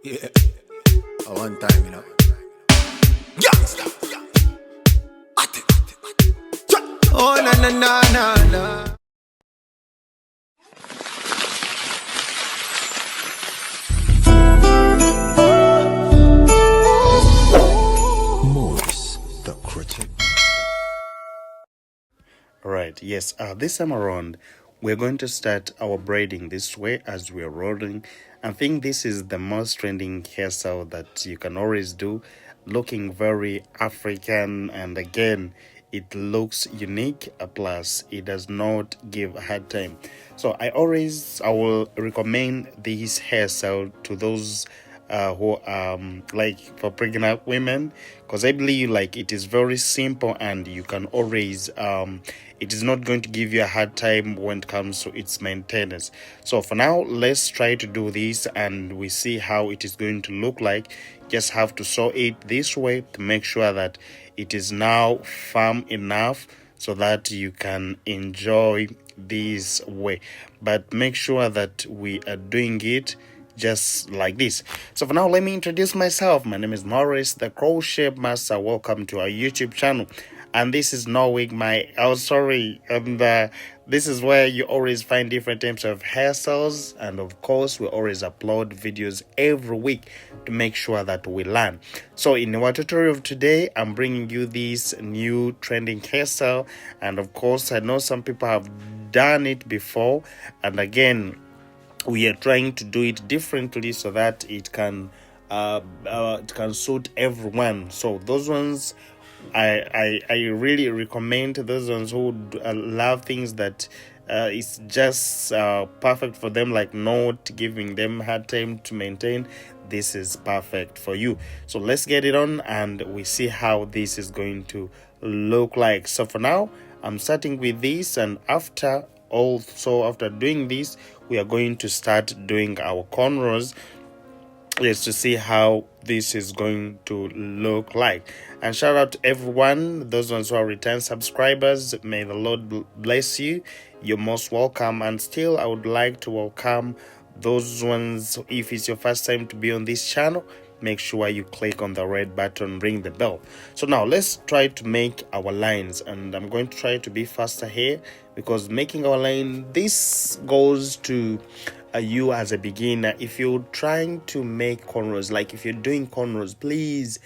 Yeah, a one time, Youngster. Oh, na na na na na. Morris, the critic. Right, yes. This time around, we're going to start our braiding this way as we're rolling. I think this is the most trending hairstyle that you can always do, looking very African, and again, it looks unique. Plus, it does not give a hard time. So I will recommend this hairstyle to those who like for pregnant women, because I believe like it is very simple and you can always it is not going to give you a hard time when it comes to its maintenance. So for now, let's try to do this and we see how it is going to look like. Just have to sew it this way to make sure that it is now firm enough so that you can enjoy this way, but make sure that we are doing it just like this. So for now, let me introduce myself. My name is Morris, the crochet master. Welcome to our YouTube channel, and this is Norway, this is where you always find different types of hairstyles, and of course we always upload videos every week to make sure that we learn. So in our tutorial of today, I'm bringing you this new trending hairstyle, and of course I know some people have done it before, and again we are trying to do it differently so that it can suit everyone. So those ones I really recommend, those ones who love things that it's just perfect for them, like not giving them hard time to maintain. This is perfect for you. So let's get it on and we see how this is going to look like. So for now, I'm starting with this, and after doing this, we are going to start doing our cornrows. Let's to see how this is going to look like. And shout out to everyone, those ones who are return subscribers. May the Lord bless you. You're most welcome. And still, I would like to welcome those ones, if it's your first time to be on this channel, make sure you click on the red button, ring the bell. So now let's try to make our lines, and I'm going to try to be faster here because making our line, this goes to you as a beginner. If you're trying to make cornrows, like if you're doing cornrows, please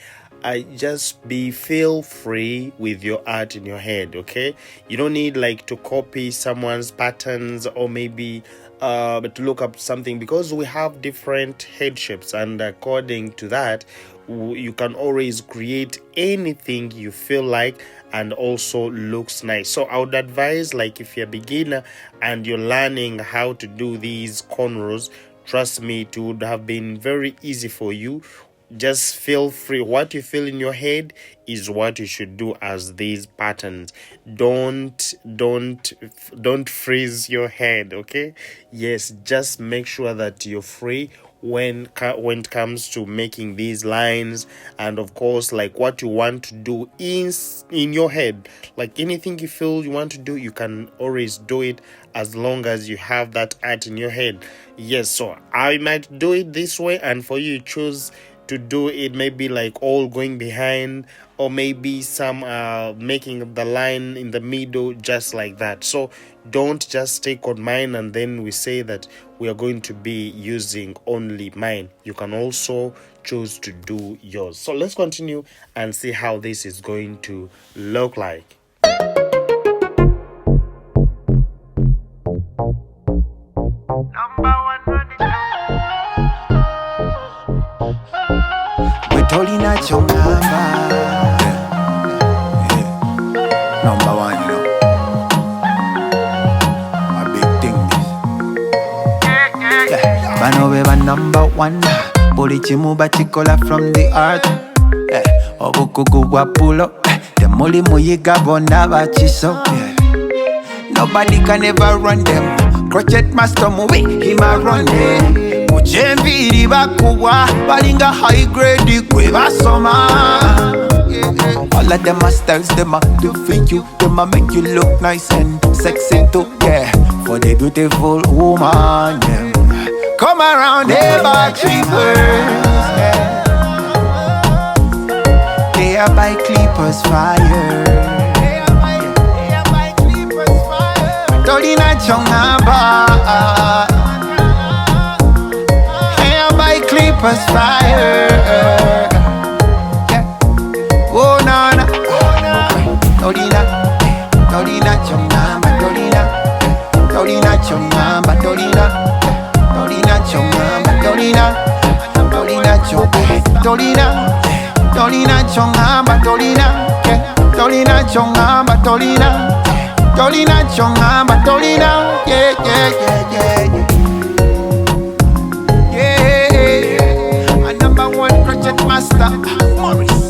just feel free with your art in your head. Okay, you don't need like to copy someone's patterns or maybe but to look up something, because we have different head shapes, and according to that you can always create anything you feel like and also looks nice. So I would advise, like if you're a beginner and you're learning how to do these cornrows, trust me, it would have been very easy for you. Just feel free. What you feel in your head is what you should do as these patterns. Don't freeze your head. Okay, yes, just make sure that you're free when it comes to making these lines, and of course like what you want to do in your head, like anything you feel you want to do, you can always do it as long as you have that art in your head. Yes, so I might do it this way, and for you choose to do it maybe like all going behind, or maybe some making the line in the middle, just like that. So don't just take on mine and then we say that we are going to be using only mine. You can also choose to do yours. So let's continue and see how this is going to look like. Tolina chongamba. Number one, a big thing. Bano beba number one. Boli chimuba chikola from the art. Obukugu bwa pulo. The muli muyiga bona bachiso. Nobody can ever run them. Crochet master movie, him a run them. Kuchembiri bakuwa, balinga high grade kwe basoma. All of them are styles, them a do for you. Them a make you look nice and sexy too, yeah. For the beautiful woman, yeah. come around here by creepers. They are by clippers fire. Dolina Chongaba. Here by clippers fire. Oh na na. Dolina Chongaba. Dolina Chongaba. Dolina Chongaba. Dolina Chongaba. Dolina Chongaba. Dolina, yeah. Yeah, a number one project master, Morris.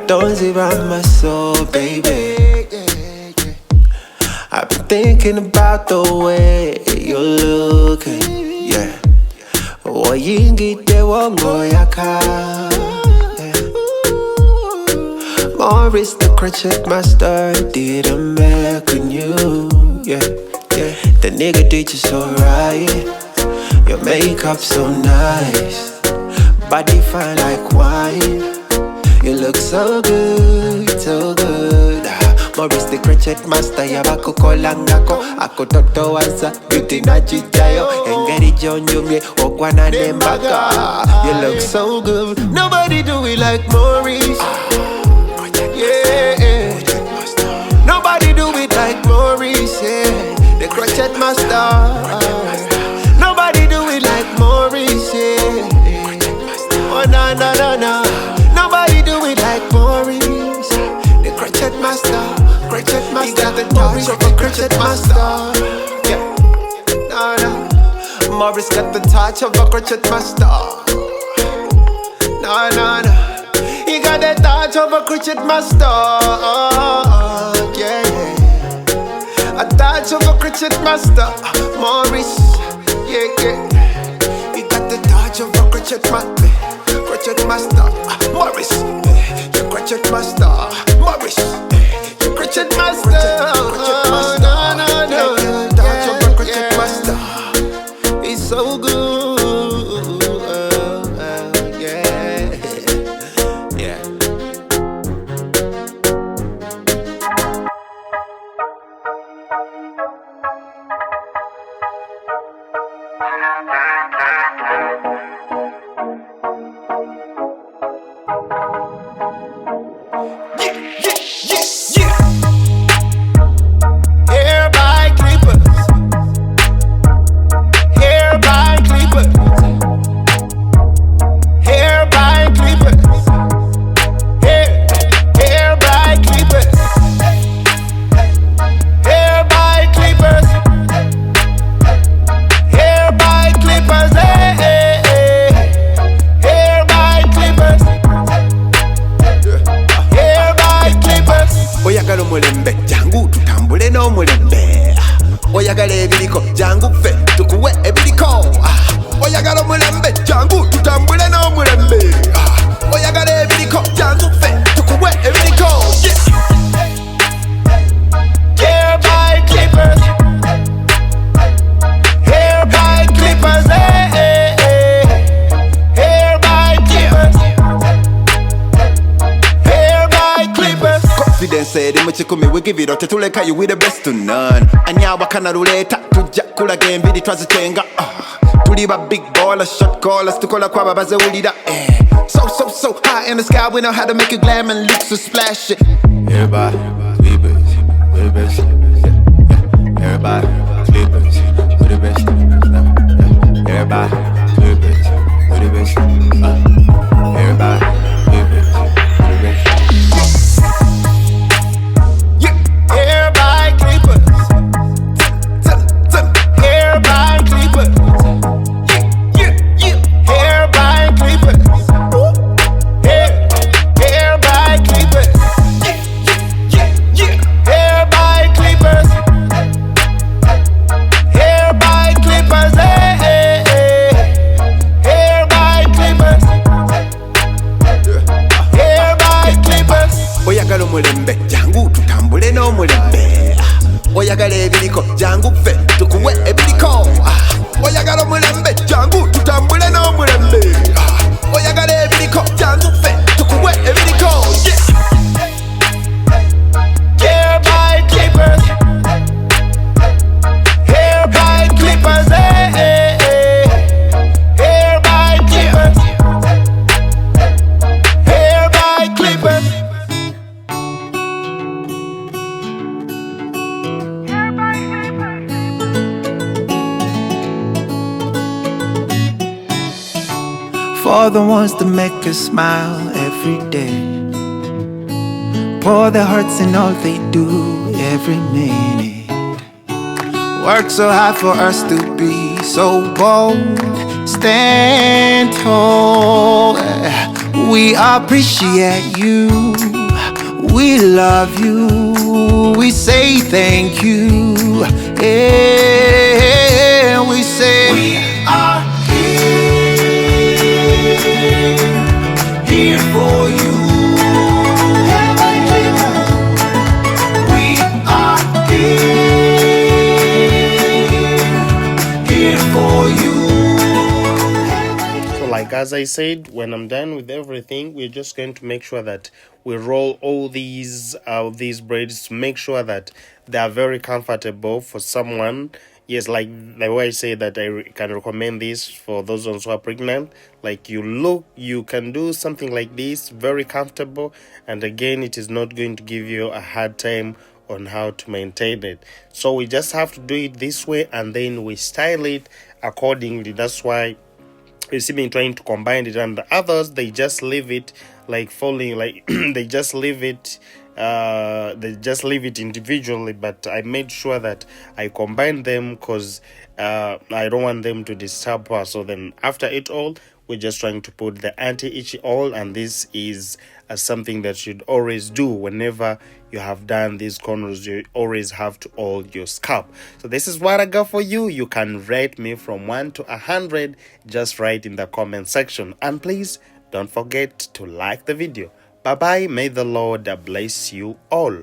Don't around my soul, baby. I've been thinking about the way you're looking, yeah. Oyingite wongoyaka, yeah. Morris the crochet master did a make on you, yeah. The nigga did you so right. Your makeup so nice, body fine like wine. You look so good, so good. Morris the crochet master, yabako kolangako. Ako toto waza, beauty na chichayo. Engeri jonjumye, okwana nembaka. You look so good, nobody do it like Morris. Yeah, nobody do it like Morris, yeah. The crochet master. Nobody do it like Morris, yeah. Oh na. Nobody do it like Morris. The crochet master. He got the touch of a crochet master. Yeah, no. Morris got the touch of a crochet master. No. He got the touch of a crochet master. Yeah. A touch of a crochet master. Morris. Yeah. He got the touch of a crochet master. Crochet master, Morris, your crochet master, Morris, your crochet master, no, touch of a crochet master, it's so good, yeah. Oyagala ebiriko jangu ffe tukuwe ebiriko. Oyagala omulembe jangu tutambule n'omulembe. Oyagala ebiriko jangu ffe tukuwe ebiriko. Hair by clippers. Hair by clippers. Hair by clippers. Hair by clippers. Confidence eri mu kikumi we give it out tetuleka you with the best to none. Anyawa kana ruleta tujja kulaga embiri twazitenga. Tuli ba big ballers, shot callers, tukola kwa babaze ulira. So high in the sky, we know how to make it glam and look so splashy. Everybody, clippers, we the best. Everybody, clippers, we the best. Everybody, clippers, we the best. Everybody, clippers, we the best. Yeah, everybody, clippers. jangu fe tukuwe ebiriko oyagala omulembe jangu tutambule n'omulembe oyagala ebiriko jangu fe tukuwe ebiriko hair by clippers hair by clippers hair by clippers hair by clippers. For the ones that make us smile every day, pour their hearts in all they do every minute. Work so hard for us to be so bold. Stand tall. We appreciate you. We love you. We say thank you. Yeah, we say we are here for you. We are here for you. So like as I said, when I'm done with everything, we're just going to make sure that we roll all these braids to make sure that they are very comfortable for someone. Yes, like the way I say that I can recommend this for those ones who are pregnant. Like you can do something like this, very comfortable, and again, it is not going to give you a hard time on how to maintain it. So we just have to do it this way, and then we style it accordingly. That's why you see me trying to combine it, and the others, they just leave it like falling, like they just leave it individually, but I made sure that I combined them because I don't want them to disturb her. So then after it all, we're just trying to put the anti-itchy oil, and this is something that you'd always do whenever you have done these cornrows. You always have to oil your scalp. So this is what I got for you. You can rate me from 1 to 100. Just write in the comment section, and please don't forget to like the video. Bye bye. May the Lord bless you all.